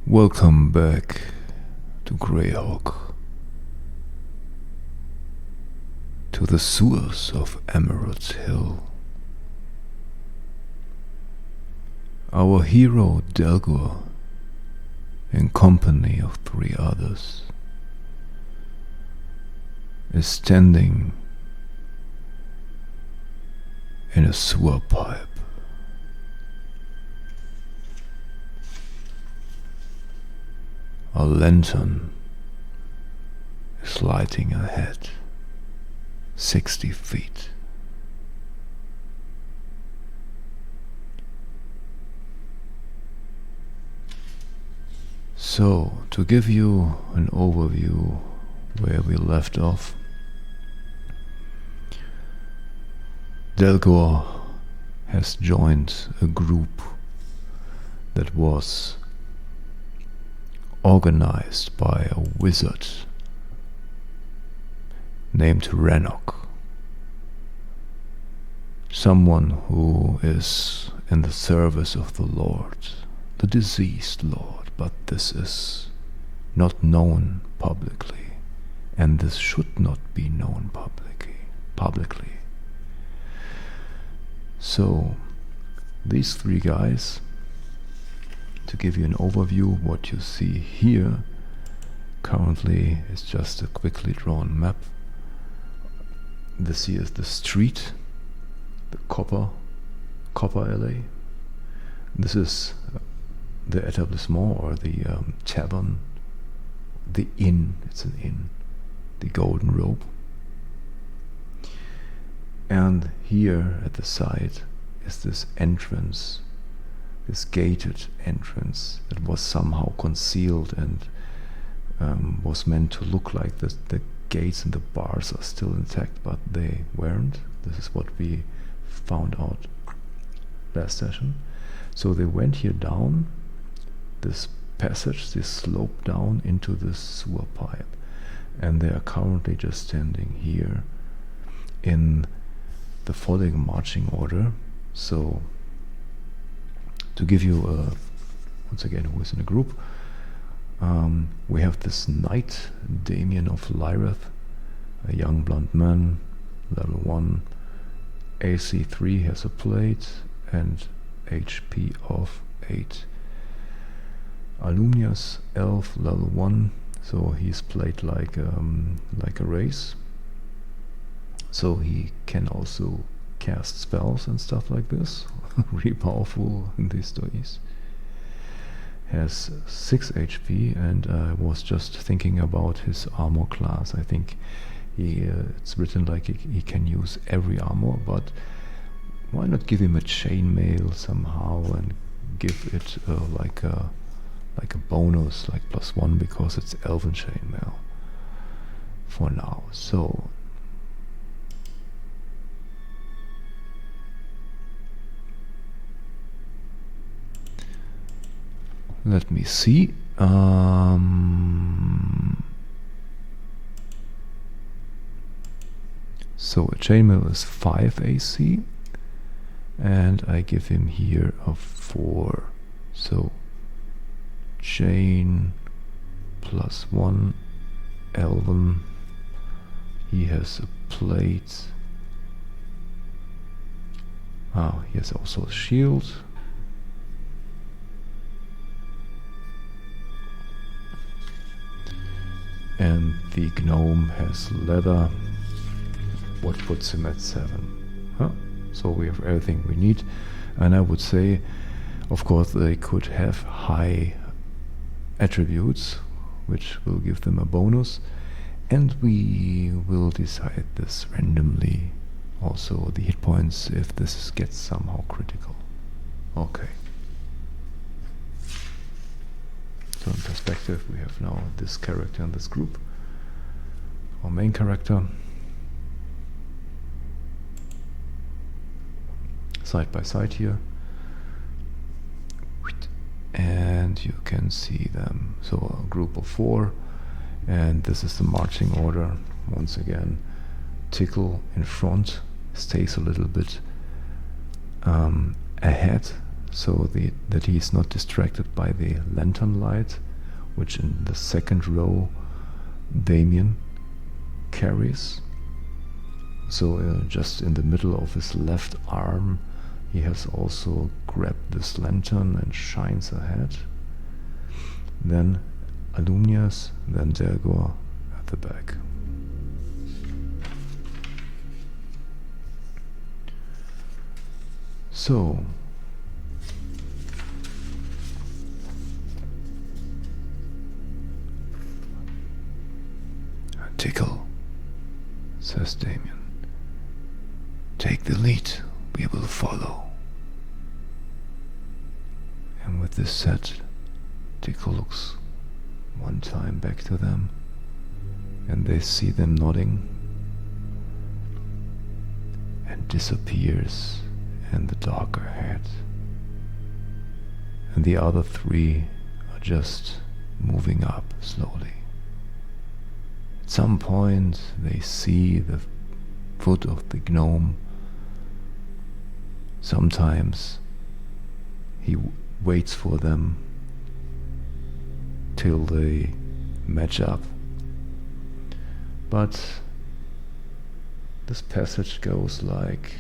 Welcome back to Greyhawk, to the sewers of Emerald Hill. Our hero Delgor, in company of 3 others, is standing in a sewer pipe. A lantern is lighting ahead, 60 feet. So, to give you an overview where we left off, Delgor has joined a group that was organized by a wizard named Rannoch, someone who is in the service of the Lord, the deceased Lord, but this is not known publicly, and this should not be known publicly. So, these 3 guys, to give you an overview, what you see here currently is just a quickly drawn map. This here is the street, the copper alley. This is the établissement, or the tavern, the inn, it's an inn, the Golden Rope. And here at the side is this entrance, this gated entrance that was somehow concealed and was meant to look like this. The gates and the bars are still intact, but they weren't. This is what we found out last session. So they went here down this passage, this slope down into this sewer pipe, and they are currently just standing here in the following marching order. So, to give you once again who is in a group, we have this knight, Damian of Lirith, a young blonde man, level 1, AC 3, has a plate, and HP of 8. Alumnias, elf, level 1, so he's played like a race, so he can also cast spells and stuff like this. Really powerful in these days. Has 6 HP, and I was just thinking about his armor class. I think it's written like he can use every armor, but why not give him a chainmail somehow and give it like a bonus, like +1, because it's elven chainmail for now. So let me see. So a chainmail is 5 AC, and I give him here a 4. So chain +1, elven. He has a plate. He has also a shield. And the gnome has leather, what puts him at 7. So we have everything we need, and I would say, of course, they could have high attributes, which will give them a bonus, and we will decide this randomly, also the hit points, if this gets somehow critical. Okay. So in perspective, we have now this character in this group, our main character, side by side here, and you can see them. So a group of 4, and this is the marching order. Once again, Tickle in front, stays a little bit ahead, so that he is not distracted by the lantern light, which in the second row Damian carries. So just in the middle of his left arm he has also grabbed this lantern and shines ahead. Then Alumnias, then Delgor at the back. So Tickle, says Damian. Take the lead, we will follow. And with this said, Tickle looks one time back to them, and they see them nodding, and disappears in the dark ahead. And the other three are just moving up slowly. At some point they see the foot of the gnome. Sometimes he waits for them till they match up. But this passage goes like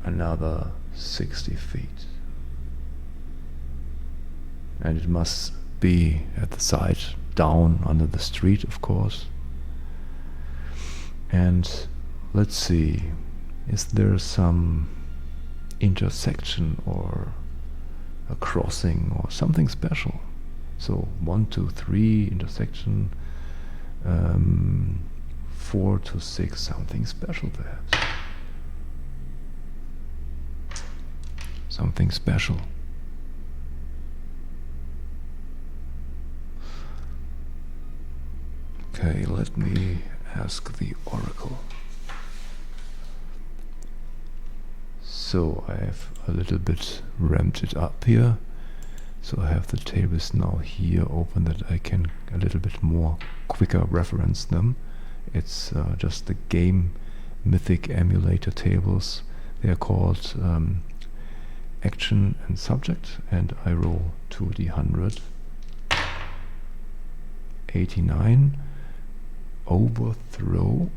another 60 feet. And it must be at the side, down under the street, of course. And let's see, is there some intersection or a crossing or something special? So 1, 2, 3 intersection, 4 to 6, something special perhaps. Something special. Okay, let me ask the oracle. So I have a little bit ramped it up here. So I have the tables now here open that I can a little bit more quicker reference them. It's just the game mythic emulator tables. They are called action and subject, and I roll 2d100. 89. Overthrow.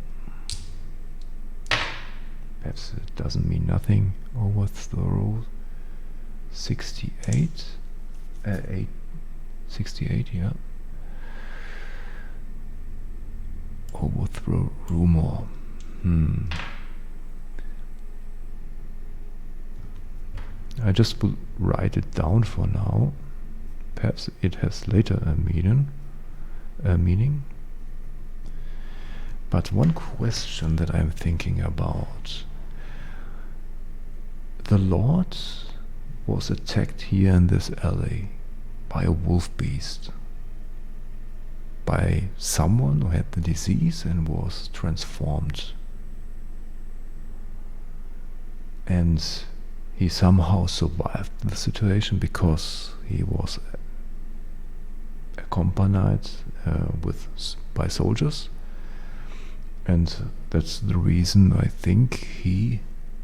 Perhaps it doesn't mean nothing. Overthrow. 68. 68, yeah. Overthrow rumor. I just will write it down for now. Perhaps it has later a meaning. But one question that I'm thinking about. The Lord was attacked here in this alley by a wolf beast. By someone who had the disease and was transformed. And he somehow survived the situation because he was accompanied by soldiers. And that's the reason I think he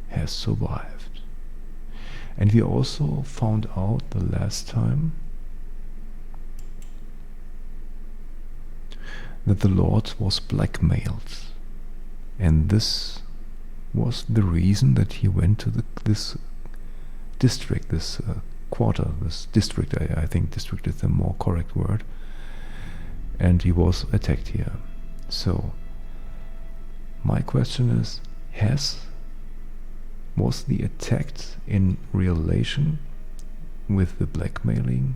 has survived. And we also found out the last time that the Lord was blackmailed. And this was the reason that he went to this district, this quarter, this district. I think district is the more correct word. And he was attacked here. So my question is, was the attack in relation with the blackmailing?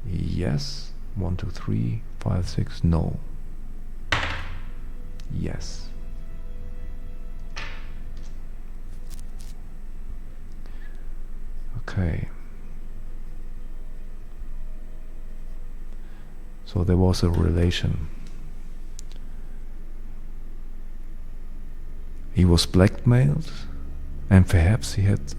Yes. 1, 2, 3, 5, 6. No. Yes. Okay. So there was a relation. He was blackmailed, and perhaps he had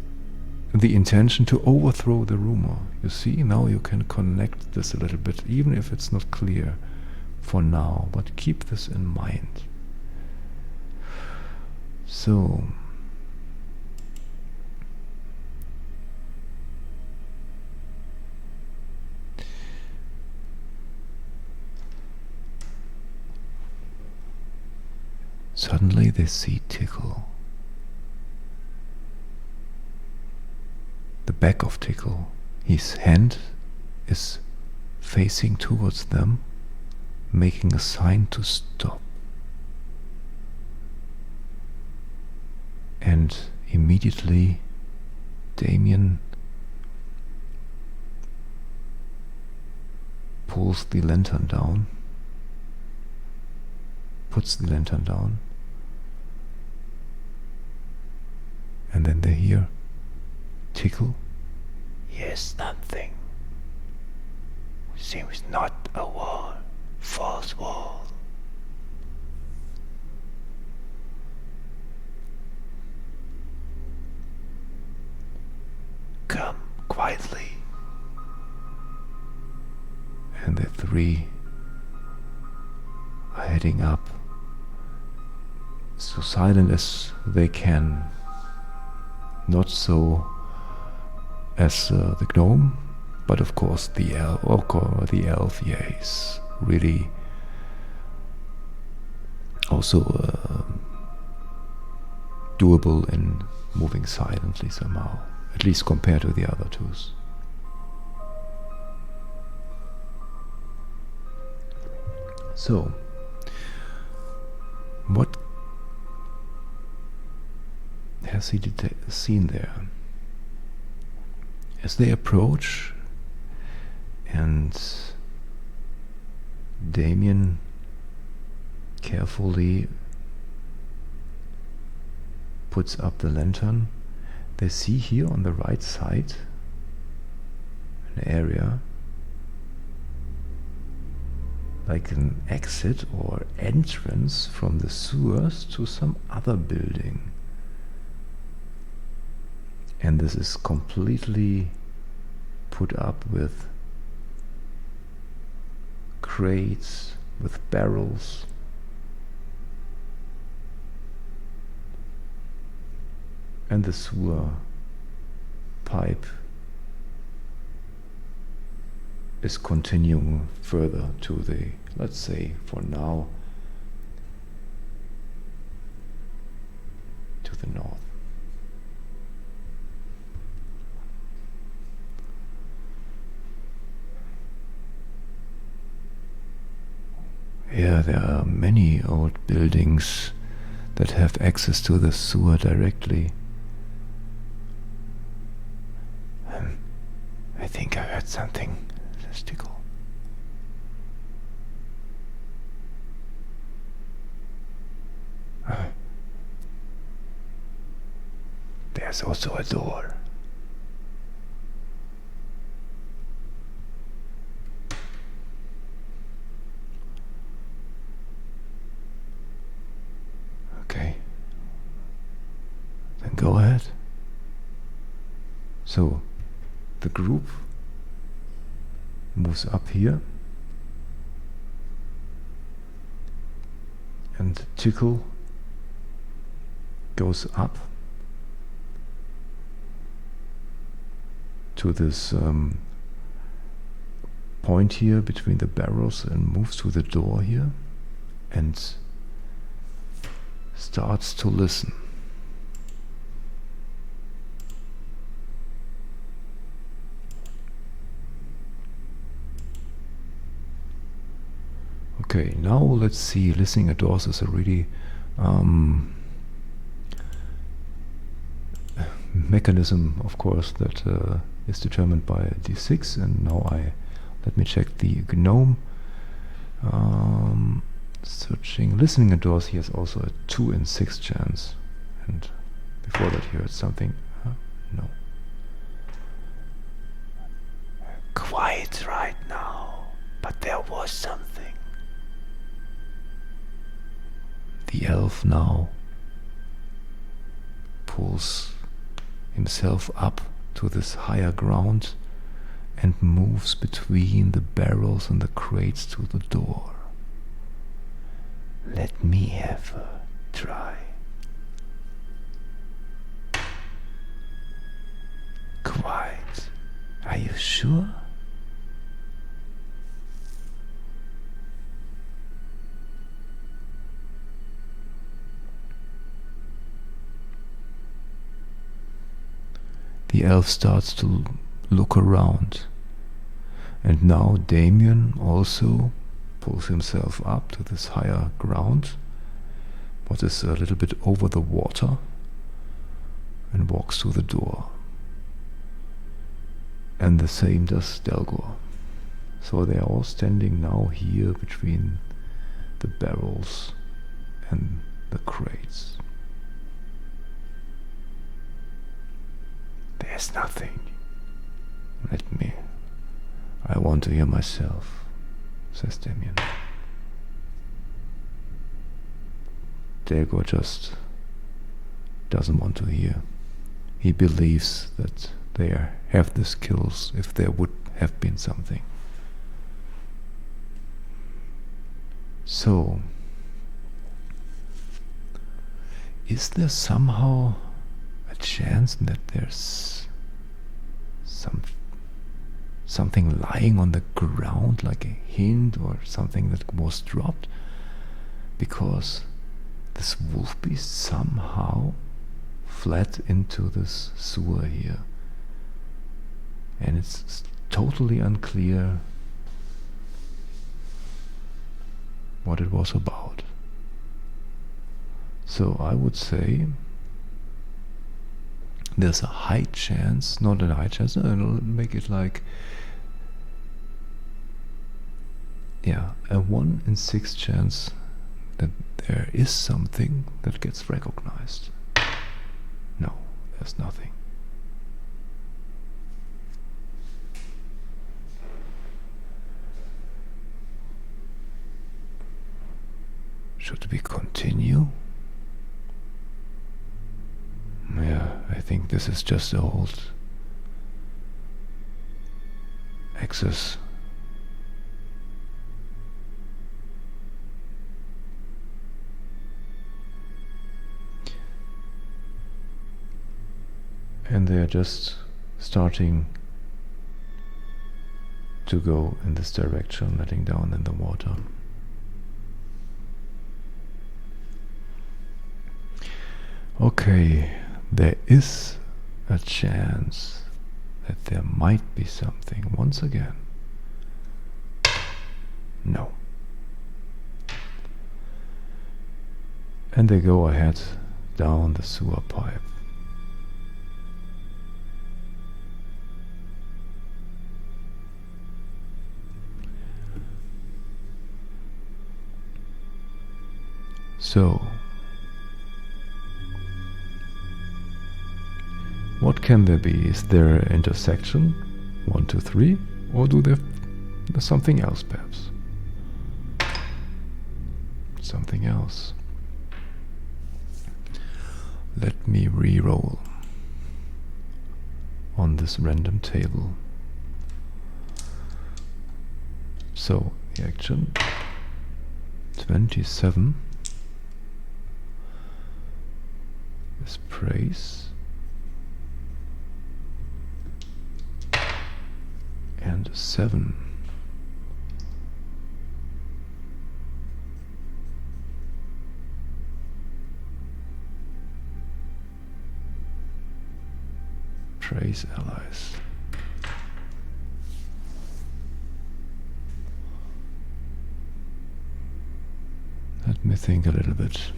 the intention to overthrow the rumor. You see, now you can connect this a little bit, even if it's not clear for now, but keep this in mind. So, Suddenly they see Tickle. The back of Tickle. His hand is facing towards them, making a sign to stop. And immediately Damian pulls the lantern down, puts the lantern down, and then they hear Tickle. Here's something. Seems not a wall, false wall. Come quietly. And the three are heading up, so silent as they can. Not so as the gnome, but of course the elf, yeah, is really also doable in moving silently somehow, at least compared to the other twos. So, what has he seen there? As they approach, and Damian carefully puts up the lantern, they see here on the right side an area like an exit or entrance from the sewers to some other building. And this is completely put up with crates, with barrels. And the sewer pipe is continuing further to the, let's say for now, to the north. Yeah, there are many old buildings that have access to the sewer directly. I think I heard something, says Tickle. There's also a door. Okay. Then go ahead. So, the group moves up here, and Tickle goes up to this point here between the barrels and moves to the door here and starts to listen. Okay, now let's see. Listening at doors is a really mechanism, of course, that is determined by d6. And now let me check the gnome. Searching, listening at doors. He has also a 2 in 6 chance. And before that, he heard something. No. Quiet right now, but there was something. The elf now pulls himself up to this higher ground and moves between the barrels and the crates to the door. Let me have a try. Quiet. Are you sure? the elf starts to look around. And now Damian also pulls himself up to this higher ground, what is a little bit over the water, and walks to the door. And the same does Delgor. So they are all standing now here between the barrels and the crates. There's nothing. I want to hear myself, says Damian. Delgor just doesn't want to hear. He believes that they have the skills if there would have been something. So, is there somehow a chance that there's something lying on the ground, like a hint or something that was dropped? Because this wolf beast somehow fled into this sewer here, and it's totally unclear what it was about. So I would say there's a high chance, not a high chance, I'll make it like, yeah, a 1 in 6 chance that there is something that gets recognized. No, there's nothing. Should we continue? Yeah, I think this is just the old access. And they are just starting to go in this direction, letting down in the water. Okay, there is a chance that there might be something once again. No. And they go ahead down the sewer pipe. So, what can there be? Is there an intersection? 1, 2, 3? Or do there's something else perhaps? Something else. Let me re-roll on this random table. So, the action 27 is praise, and 7 praise allies. Let me think a little bit.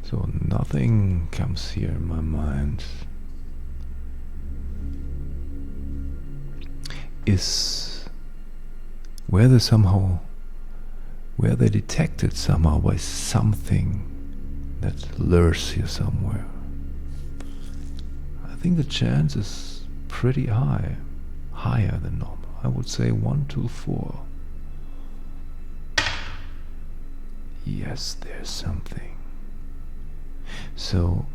So nothing comes here in my mind. Were they detected somehow by something that lures here somewhere? I think the chance is pretty high, higher than normal. I would say 1, 2, 4. Yes, there's something. So,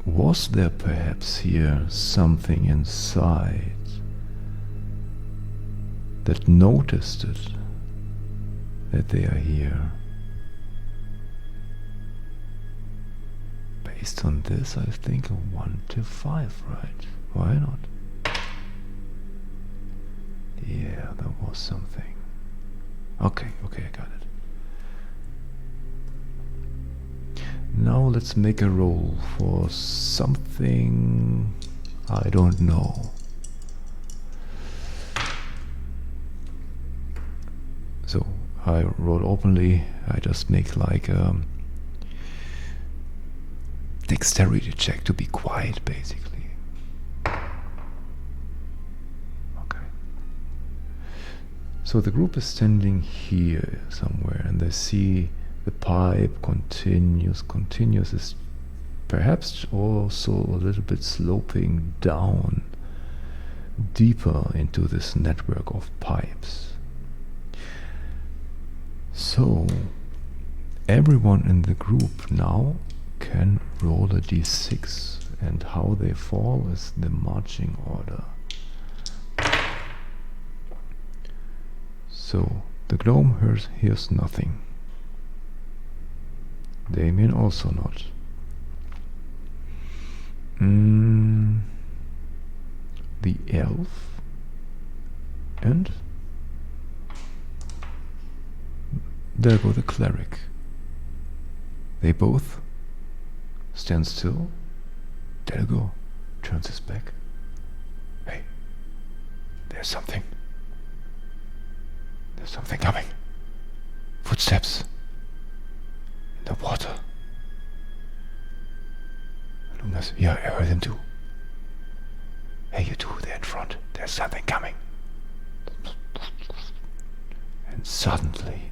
was there perhaps here something inside that noticed it, that they are here? Based on this, I think a 1 to 5, right? Why not? was something. Okay, I got it. Now let's make a roll for something I don't know. So I roll openly. I just make like a dexterity check to be quiet, basically. Okay. So the group is standing here somewhere, and they see the pipe continuous is perhaps also a little bit sloping down deeper into this network of pipes. So everyone in the group now can roll a d6, and how they fall is the marching order. So the gnome hears nothing. Damian also not. The elf and Delgor the cleric. They both stand still. Delgor turns his back. Hey, there's something. There's something coming. Footsteps. In the water. Alumnias, yeah, I heard him too. Hey, you two there in front. There's something coming. And suddenly,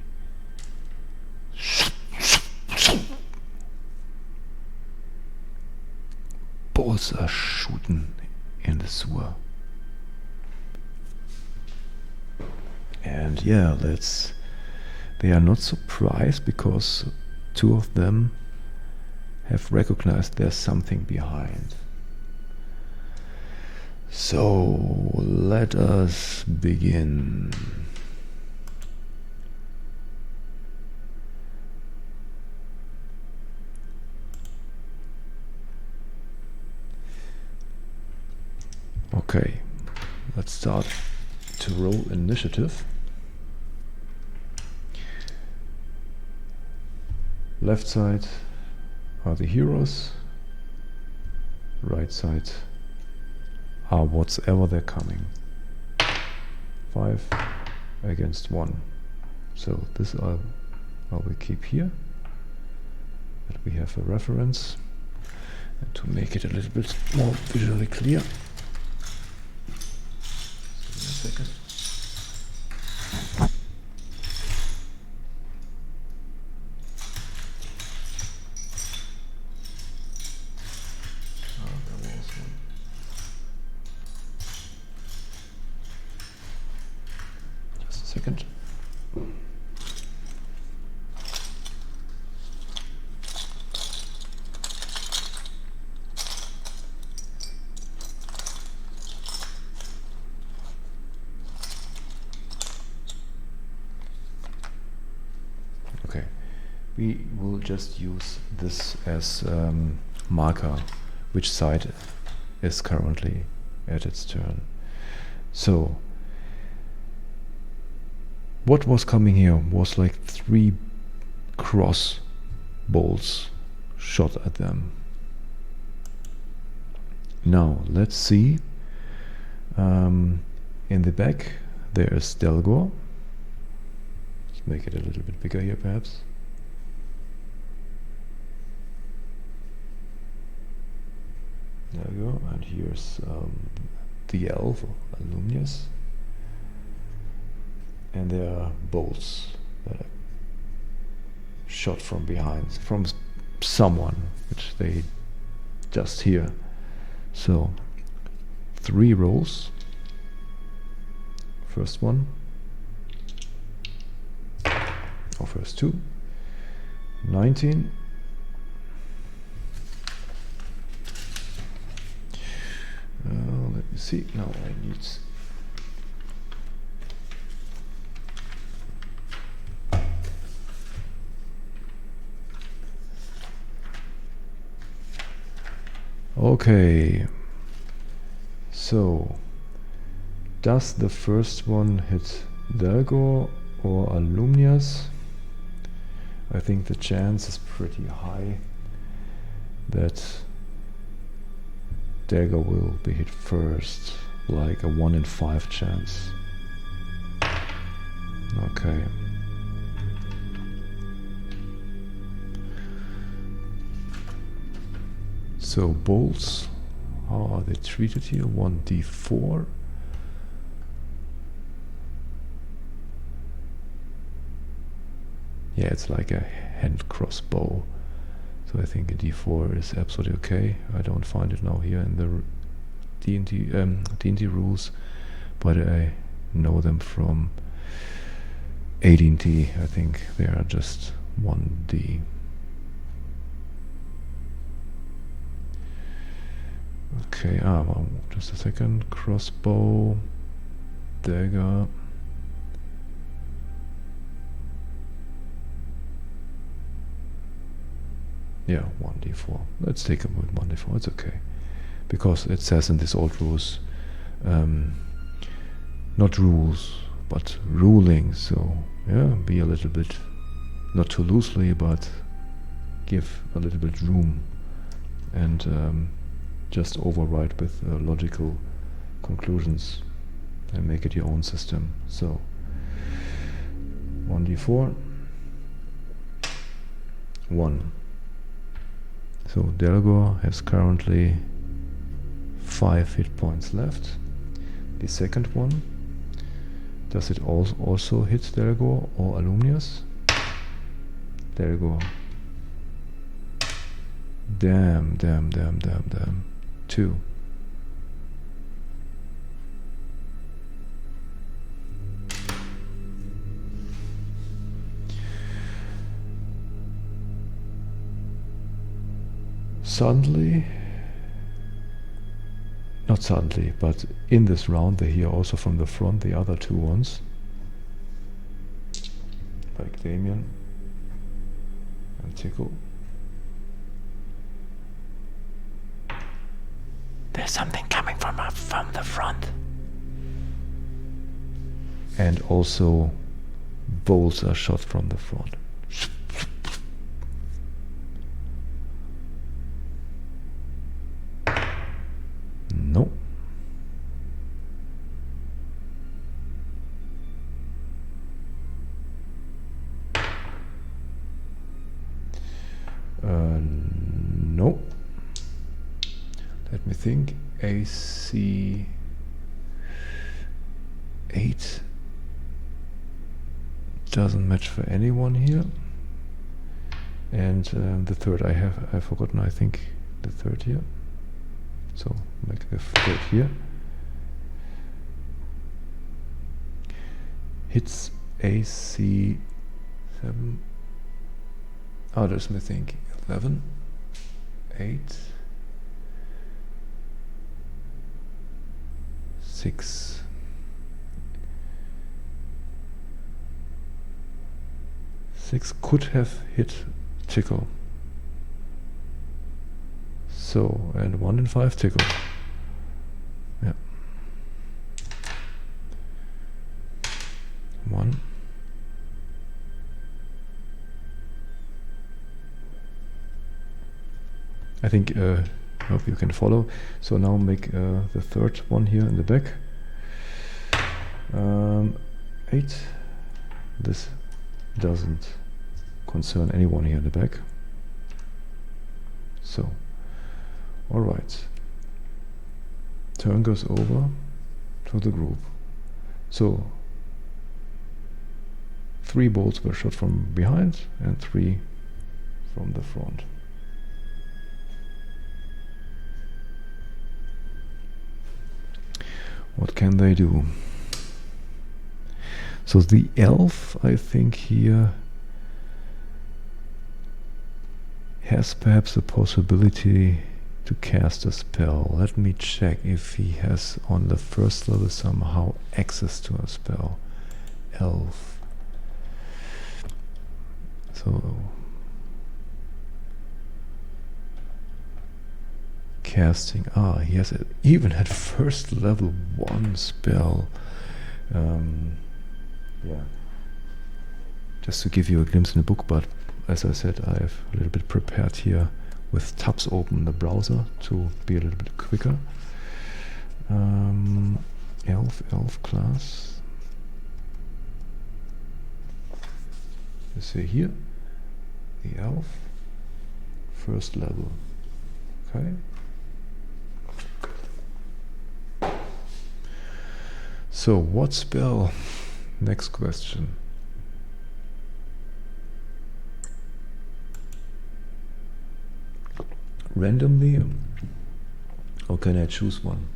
balls are shooting in the sewer. And yeah, they are not surprised because two of them have recognized there's something behind. So let us begin. Okay, let's start to roll initiative. Left side are the heroes, right side are whatever they're coming. 5 against 1. So this I will keep here, that we have a reference, and to make it a little bit more visually clear. So, a second. Second. Okay, we will just use this as marker which side is currently at its turn. So what was coming here was like 3 cross bolts shot at them. Now let's see. In the back there is Delgor. Let's make it a little bit bigger here perhaps. Delgor, and here's the elf, Alumnias. And there are bolts that are shot from behind, from someone, which they just hear. So, 3 rolls. First one. Or first 2. 19. Let me see. Now I need... Okay, so does the first one hit Delgor or Alumnias. I think the chance is pretty high that Delgor will be hit first, like a 1 in 5 chance. Okay. So bolts, how are they treated here? 1d4. Yeah, it's like a hand crossbow. So I think a d4 is absolutely okay. I don't find it now here in the D&D rules, but I know them from AD&D. I think they are just 1d. Okay, well, just a second. Crossbow, dagger. Yeah, 1d4. Let's take it with 1d4. It's okay, because it says in this old rules, not rules, but ruling. So yeah, be a little bit, not too loosely, but give a little bit room, and just override with logical conclusions and make it your own system. So 1d4, 1. So Delgor has currently 5 hit points left. The second one, does it also hit Delgor or Alumnias? Delgor. Damn. 2. Suddenly, not suddenly, but in this round they hear also from the front the other 2 ones, like Damian and Tickle. There's something coming from the front. And also bolts are shot from the front. No. No. Let me think. AC 8 doesn't match for anyone here. And the third I've forgotten, I think the third here. So make the third here. Hits AC 7. Oh, there's me think 11, 8, 6. Six could have hit Tickle. So, and 1 in 5 Tickle. Yeah. 1. I think, hope you can follow. So now make the third one here in the back. 8. This doesn't concern anyone here in the back. So, alright. Turn goes over to the group. So, 3 bolts were shot from behind and 3 from the front. What can they do? So the elf, I think here has perhaps the possibility to cast a spell. Let me check if he has on the first level somehow access to a spell. Elf. So casting. He has even at first level 1 spell. just to give you a glimpse in the book, but as I said, I have a little bit prepared here with tabs open in the browser to be a little bit quicker. Elf class. You see here, the elf, first level. Okay. So what spell? Next question. Randomly, or can I choose one?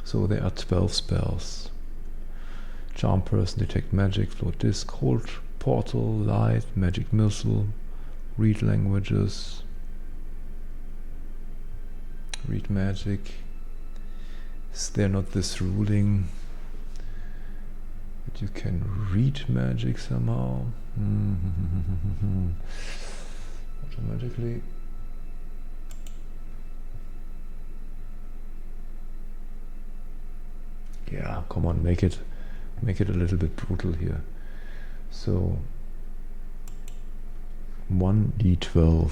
So there are 12 spells. Charm Person, Detect Magic, Float Disc, Hold Portal, Light, Magic Missile, Read Languages, Read Magic. Is there not this ruling that you can read magic somehow? Automatically. Yeah, come on, make it a little bit brutal here. So 1d12.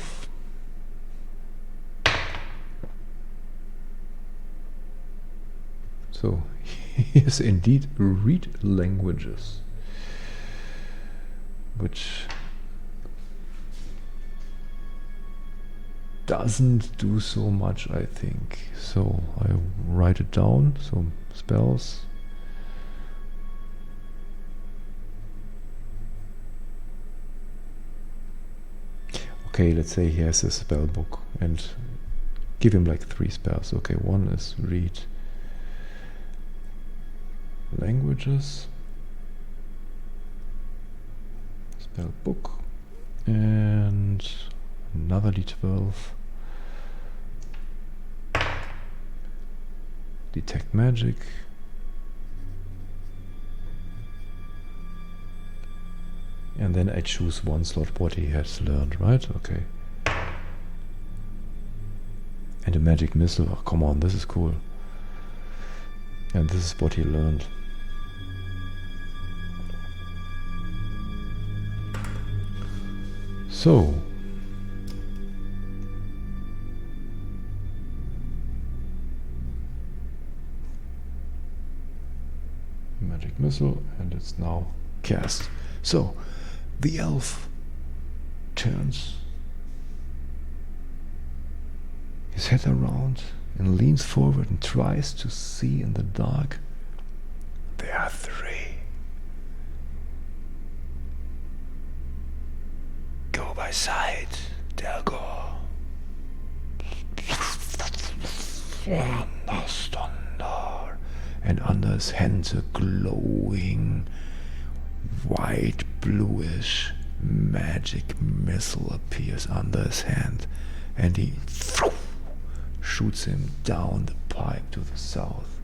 So yes, indeed, read languages, which doesn't do so much, I think. So I write it down. So spells. Okay, let's say he has a spell book and give him like 3 spells. Okay, one is read languages, spell book, and another d12, detect magic, and then I choose one slot what he has learned, right? Okay. And a magic missile. Oh, come on, this is cool. And this is what he learned. So magic missile, and it's now cast. So the elf turns his head around and leans forward and tries to see in the dark. There are 3. Go by sight, Delgor. Thunder. And under his hands a glowing white bluish magic missile appears under his hand, and he shoots him down the pipe to the south.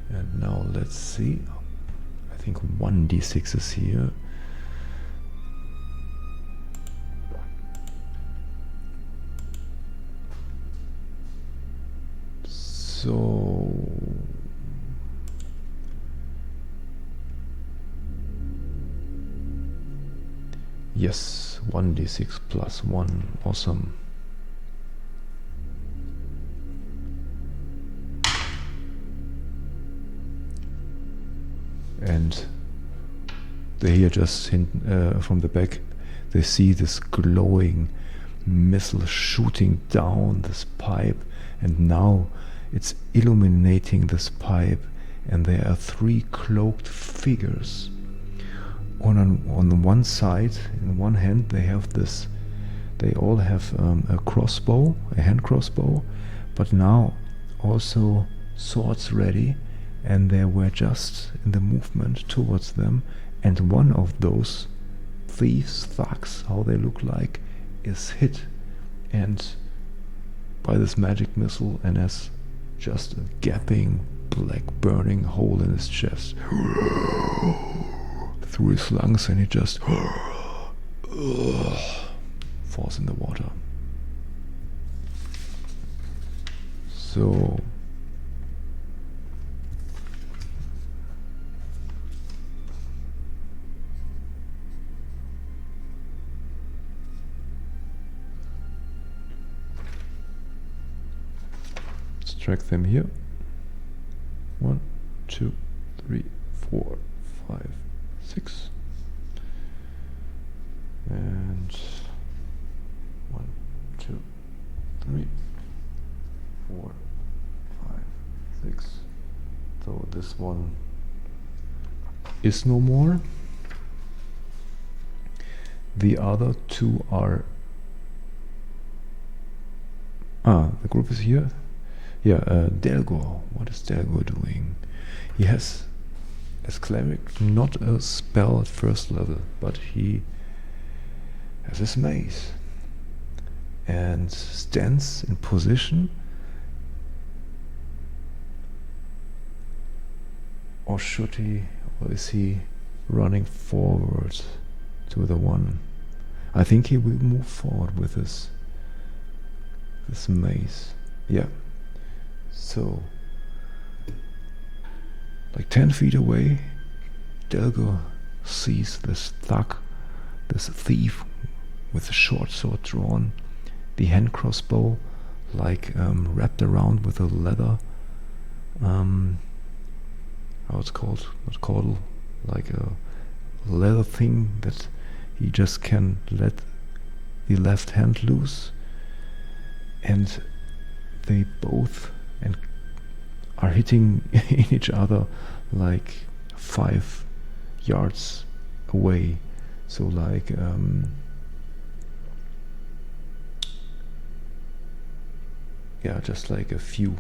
And now let's see. I think 1d6 is here. So yes, 1d6 plus 1. Awesome. And they hear just from the back, they see this glowing missile shooting down this pipe, and now it's illuminating this pipe, and there are 3 cloaked figures. On one side, in one hand, they all have a crossbow, a hand crossbow, but now also swords ready, and they were just in the movement towards them, and one of those thieves, thugs, how they look like, is hit and by this magic missile and has just a gaping black burning hole in his chest through his lungs, and he just falls in the water. So Track them here. 1, 2, 3, 4, 5, 6. And 1, 2, 3, 4, 5, 6. So this one is no more. The other two are... the group is here. Yeah, Delgor. What is Delgor doing? He has, as Cleric, not a spell at first level, but he has his mace and stands in position. Or should he, or is he running forward to the one? I think he will move forward with this mace. Yeah. So, like 10 feet away, Delgor sees this thug, this thief with the short sword drawn, the hand crossbow like wrapped around with a leather, how it's called, not caudal, like a leather thing that he just can let the left hand loose, and they both are hitting in each other like 5 yards away. So like yeah, just like a few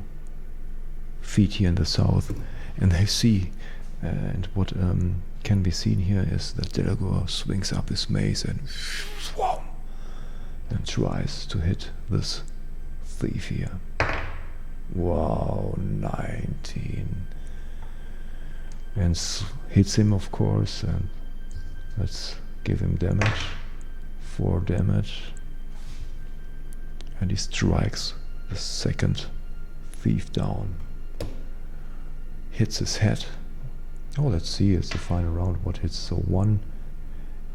feet here in the south, and they see, and what can be seen here is that Delgor swings up his mace and tries to hit this thief here. Wow, 19. And hits him, of course, and let's give him damage. 4 damage. And he strikes the second thief down. Hits his head. Oh, let's see, it's the final round what hits. So 1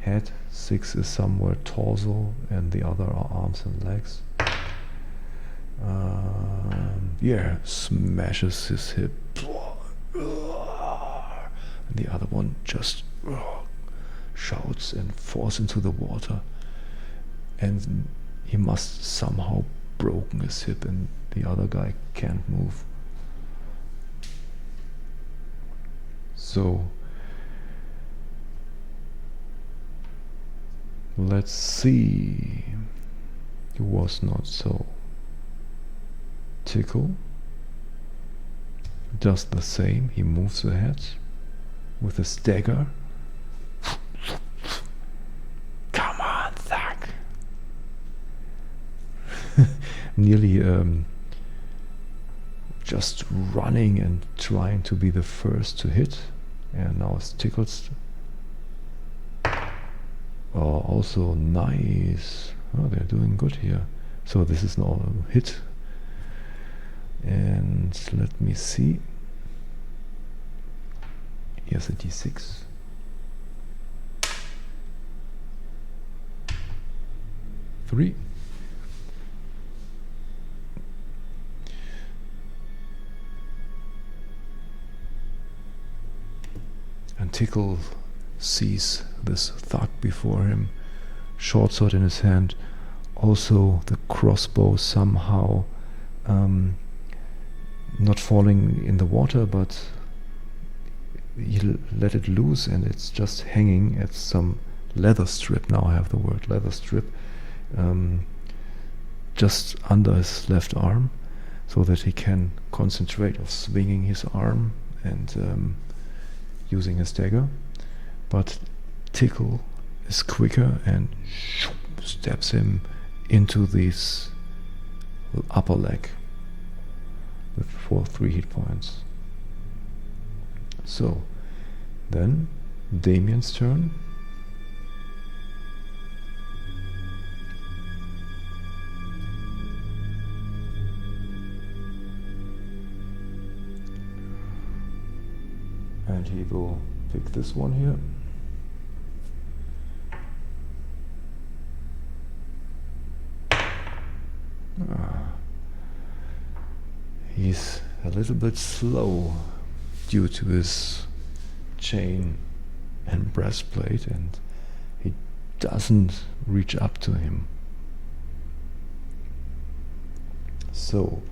head, 6 is somewhere torso, and the other are arms and legs. Yeah, smashes his hip. And the other one just shouts and falls into the water. And he must somehow broken his hip, and the other guy can't move. So let's see. It was not so. Tickle does the same. He moves ahead with a dagger. Come on, thug. Nearly just running and trying to be the first to hit. And now it's Tickle's. Oh, also nice. Oh, they're doing good here. So this is now a hit. And let me see. Here's a d6. Three. And Tickle sees this thug before him, short sword in his hand. Also the crossbow somehow not falling in the water, but he let it loose, and it's just hanging at some leather strip. Now I have the word leather strip, just under his left arm, so that he can concentrate of swinging his arm and using his dagger. But Tickle is quicker and stabs him into this upper leg for 3 hit points. So then Damian's turn. And he will pick this one here. He's a little bit slow due to his chain and breastplate, and he doesn't reach up to him. So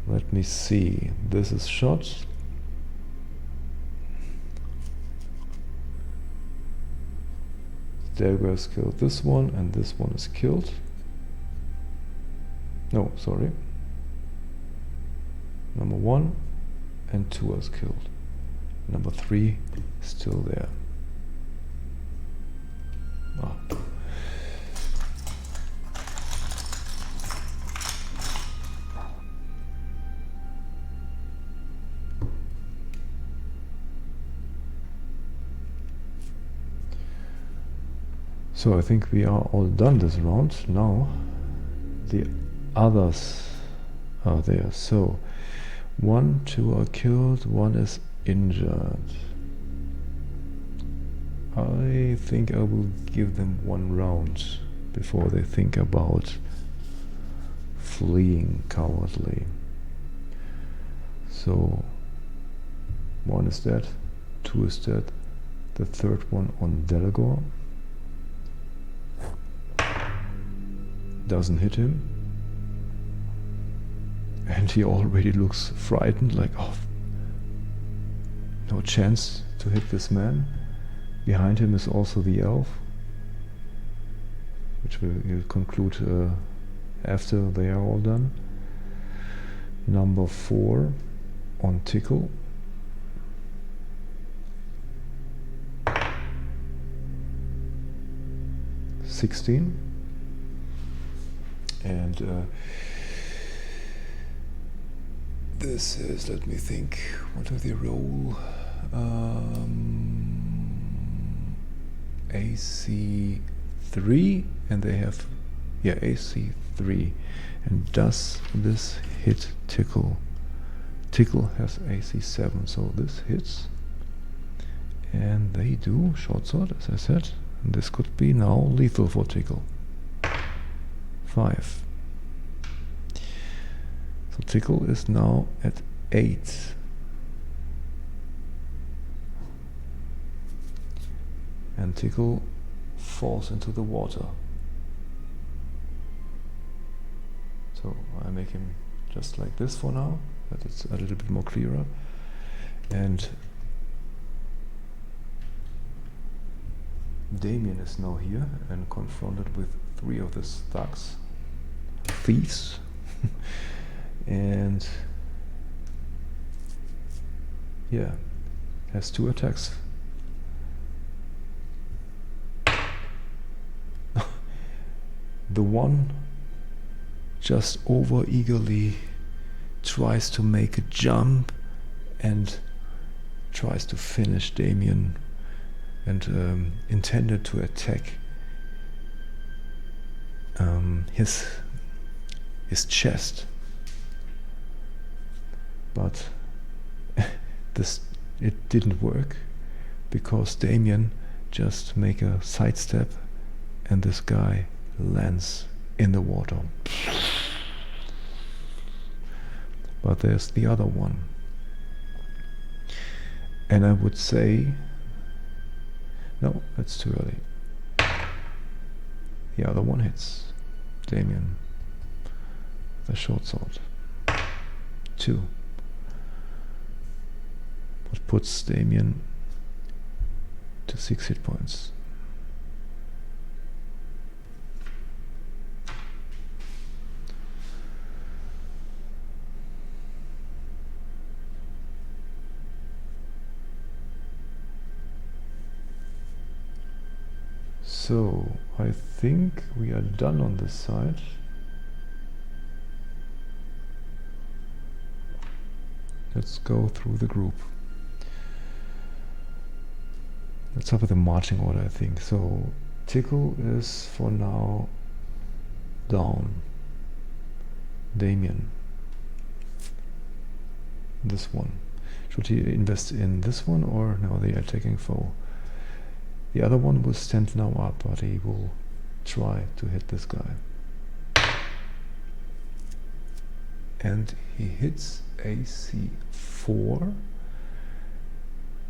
let me see. This is shot. Delgor has killed this one, and this one is killed. No, sorry. Number 1 and 2 is killed. Number 3 is still there. Ah. So I think we are all done this round. Now the others are there. So 1, 2 are killed, 1 is injured. I think I will give them 1 round before they think about fleeing cowardly. So 1 is dead, 2 is dead, the 3rd one on Delgor. Doesn't hit him, and he already looks frightened, like, oh, no chance to hit this man. Behind him is also the elf, which we'll conclude after they are all done. Number 4 on Tickle. $16. And this is, let me think, what do they roll? AC 3, and they have, yeah, AC 3. And does this hit Tickle? Tickle has AC 7, so this hits. And they do short sword, as I said. And this could be now lethal for Tickle. 5. So Tickle is now at 8. And Tickle falls into the water. So I make him just like this for now, but it's a little bit more clearer. And Damian is now here and confronted with 3 of his thugs, thieves, and yeah, has 2 attacks. The one just over eagerly tries to make a jump and tries to finish Damian, and intended to attack his chest, but it didn't work, because Damian just make a sidestep and this guy lands in the water. But there's the other one, and I would say, no, that's too early. The other one hits Damian with a short sword. 2. What puts Damian to 6 hit points. So I think we are done on this side. Let's go through the group. Let's start with the marching order, I think. So Tickle is for now down. Damian. This one. Should he invest in this one, or no, the attacking foe? The other one will stand now up, but he will try to hit this guy. and he hits AC 4,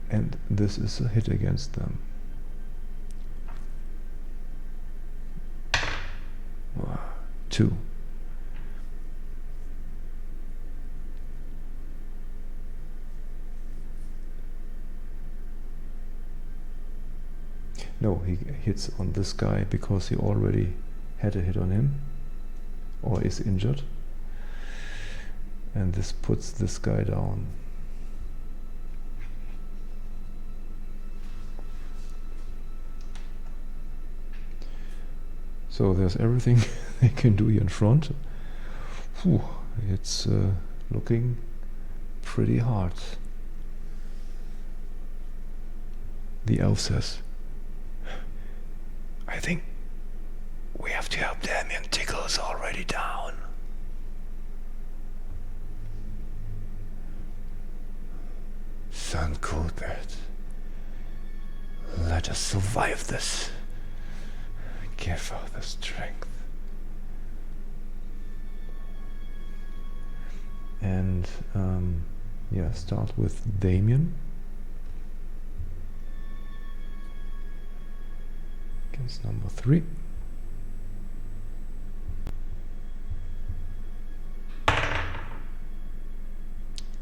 and this is a hit against them. 2. No, he hits on this guy because he already had a hit on him, or is injured. And this puts this guy down. So there's everything they can do here in front. Whew, it's looking pretty hard. The elf says, I think we have to help Damian. Tickle is already down. Son Cuthbert, let us survive this. Give her the strength. And yeah, start with Damian. Against number 3.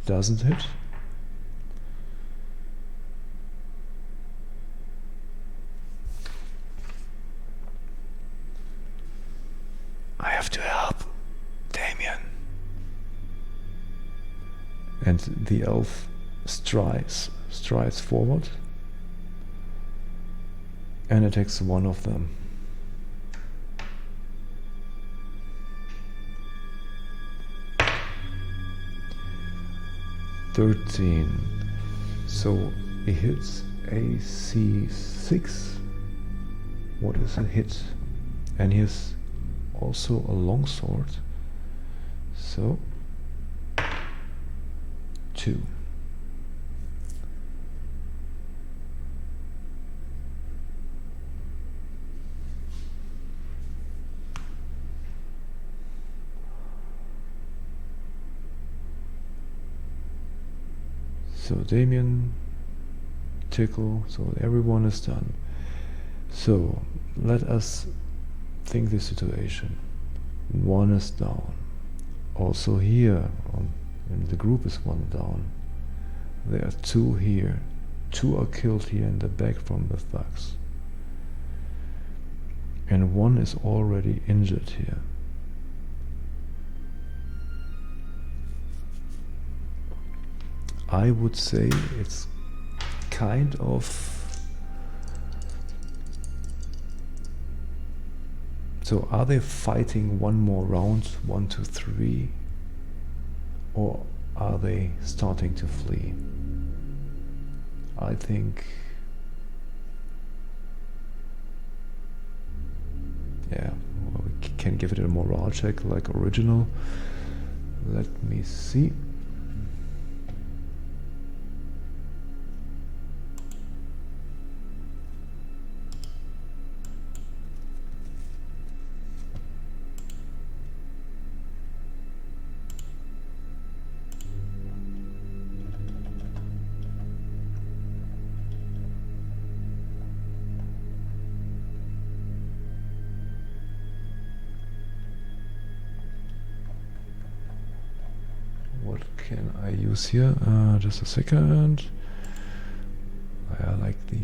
Doesn't hit. I have to help Damian. And the elf strides forward and attacks one of them. (13). So he hits AC 6. What is a hit? And he has also a longsword. So 2. So Damian, Tickle, so everyone is done. So let us think the situation. 1 is down. Also here, in the group is 1 down. There are 2 here. 2 are killed here in the back from the thugs. And 1 is already injured here. I would say it's kind of... So are they fighting one more round, 1, 2, 3? Or are they starting to flee? I think... Yeah, well, we can give it a morale check like original. Let me see. Can I use here? Just a second. I like the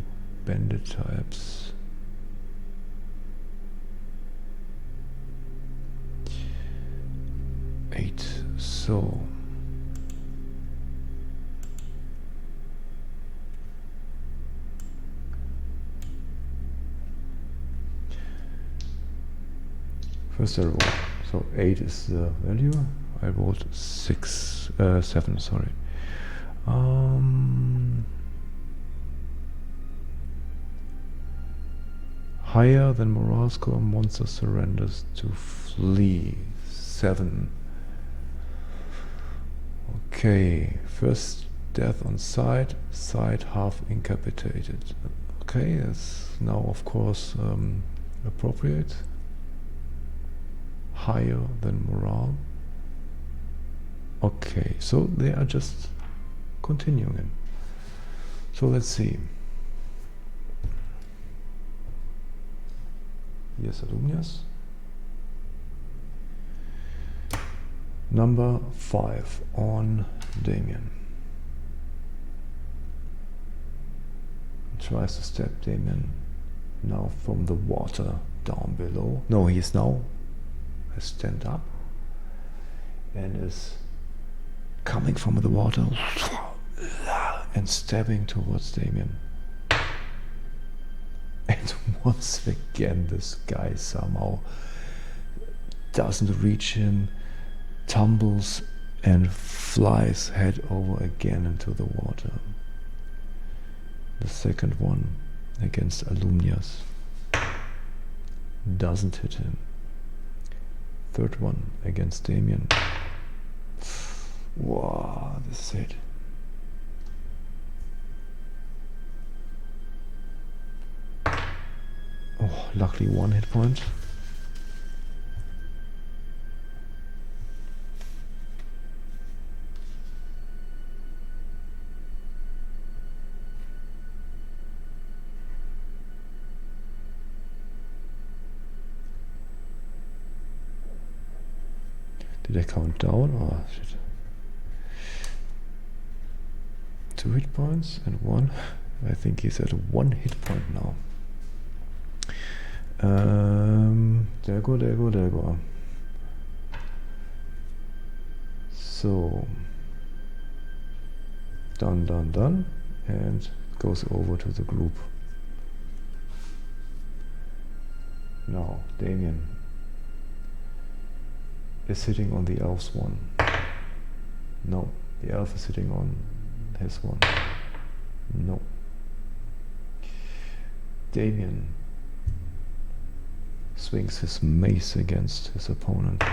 bandit types. Eight. So first I roll. So 8 is the value. I rolled 7, sorry. Higher than morale score, monster surrenders to flee. 7. Okay, first death on sight, half incapacitated. Okay, that's now of course appropriate. Higher than morale. Okay, so they are just continuing. So let's see. Here's Alumnias. Number 5 on Damian. Tries to step Damian now from the water down below. No, he is now has stand up and is coming from the water and stabbing towards Damian. And once again this guy somehow doesn't reach him, tumbles and flies head over again into the water. The second one against Alumnias doesn't hit him. Third one against Damian. Wow, this is it. Oh, luckily 1 hit point. Did I count down? Oh shit. 2 hit points and 1. I think he's at 1 hit point now. Delgor. So done, and goes over to the group. Now Damian is sitting on the elf's one. No, the elf is sitting on his one. No. Damian swings his mace against his opponent.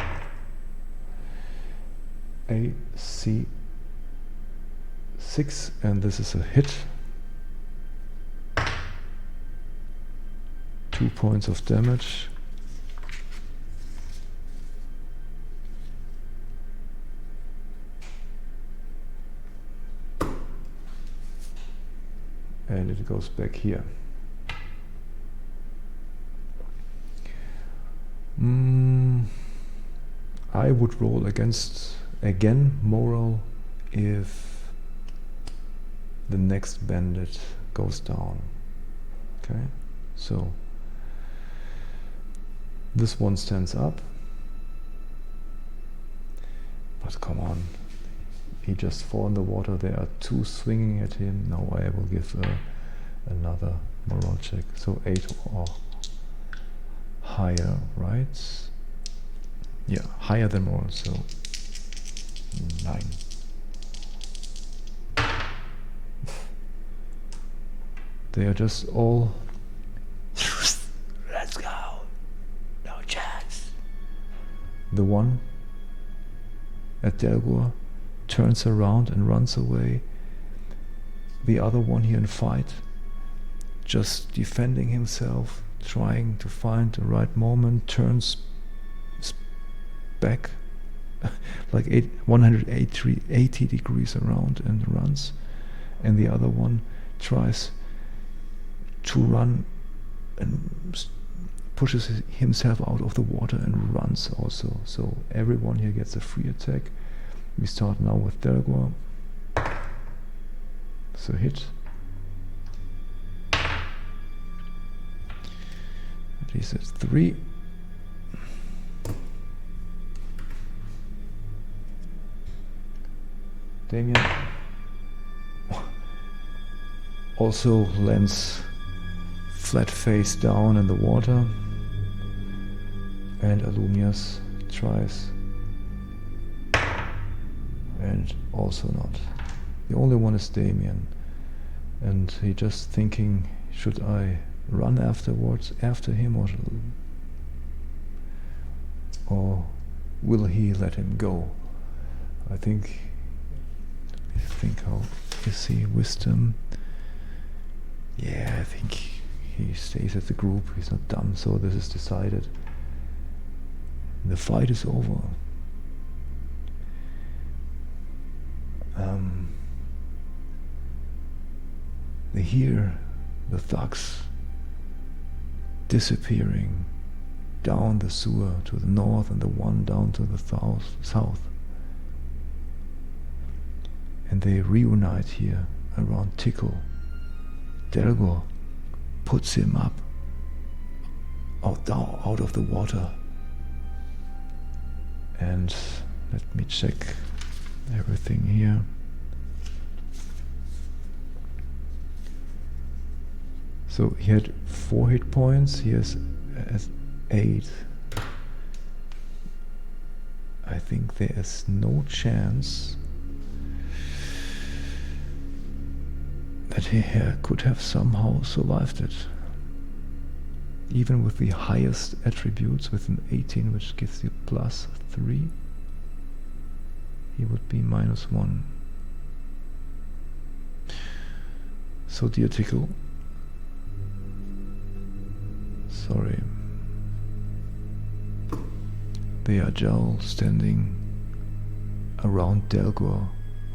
AC 6, and this is a hit. 2 points of damage. And it goes back here. I would roll against again moral if the next bandit goes down. Okay, so this one stands up, but come on, he just fall in the water. There are 2 swinging at him. Now I will give another moral check. So 8 or higher, right? Yeah, higher than moral, so 9. They are just all let's go, no chance. The one at Delgor turns around and runs away. The other one here in fight, just defending himself, trying to find the right moment, turns back like 180 degrees around and runs. And the other one tries to run and pushes himself out of the water and runs also. So everyone here gets a free attack. We start now with Delgor. So hit. And he's at 3. Damian also lands flat face down in the water, and Alumnias tries, and also not. The only one is Damian, and he just thinking, should I run afterwards after him, or will he let him go? I think how is he? Wisdom. Yeah, I think he stays at the group. He's not dumb, so this is decided. The fight is over. they hear the thugs disappearing down the sewer to the north and the one down to the south. And they reunite here around Tickle. Delgor puts him up out of the water. And let me check everything here. So he had 4 hit points, he has 8. I think there is no chance that he could have somehow survived it. Even with the highest attributes, with an 18, which gives you +3, he would be -1. So dear Tickle, sorry. They are Jal standing around Delgor,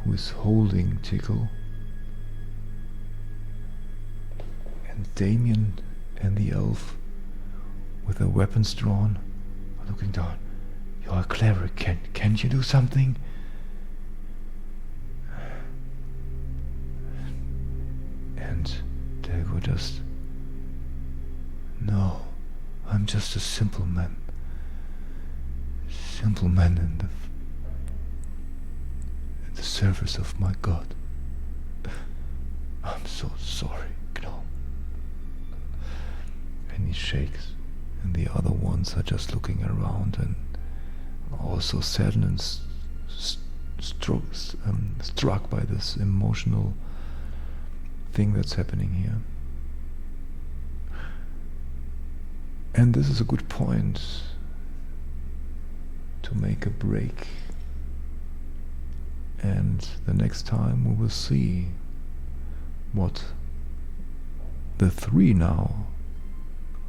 who is holding Tickle. And Damian and the elf, with their weapons drawn, are looking down. You're a cleric, can't you do something? And Delgor just... No, I'm just a simple man. Simple man in the service of my God. I'm so sorry, Gnome. And he shakes, and the other ones are just looking around and also saddened and struck by this emotional thing that's happening here. And this is a good point to make a break. And the next time we will see what the 3 now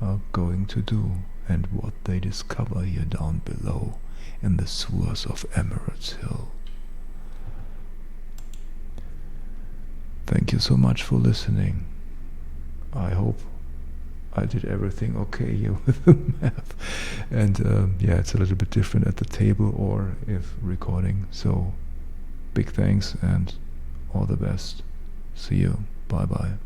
are going to do and what they discover here down below in the sewers of Emerald's Hill. Thank you so much for listening. I hope I did everything okay here with the map. And yeah, it's a little bit different at the table or if recording. So big thanks and all the best. See you. Bye bye.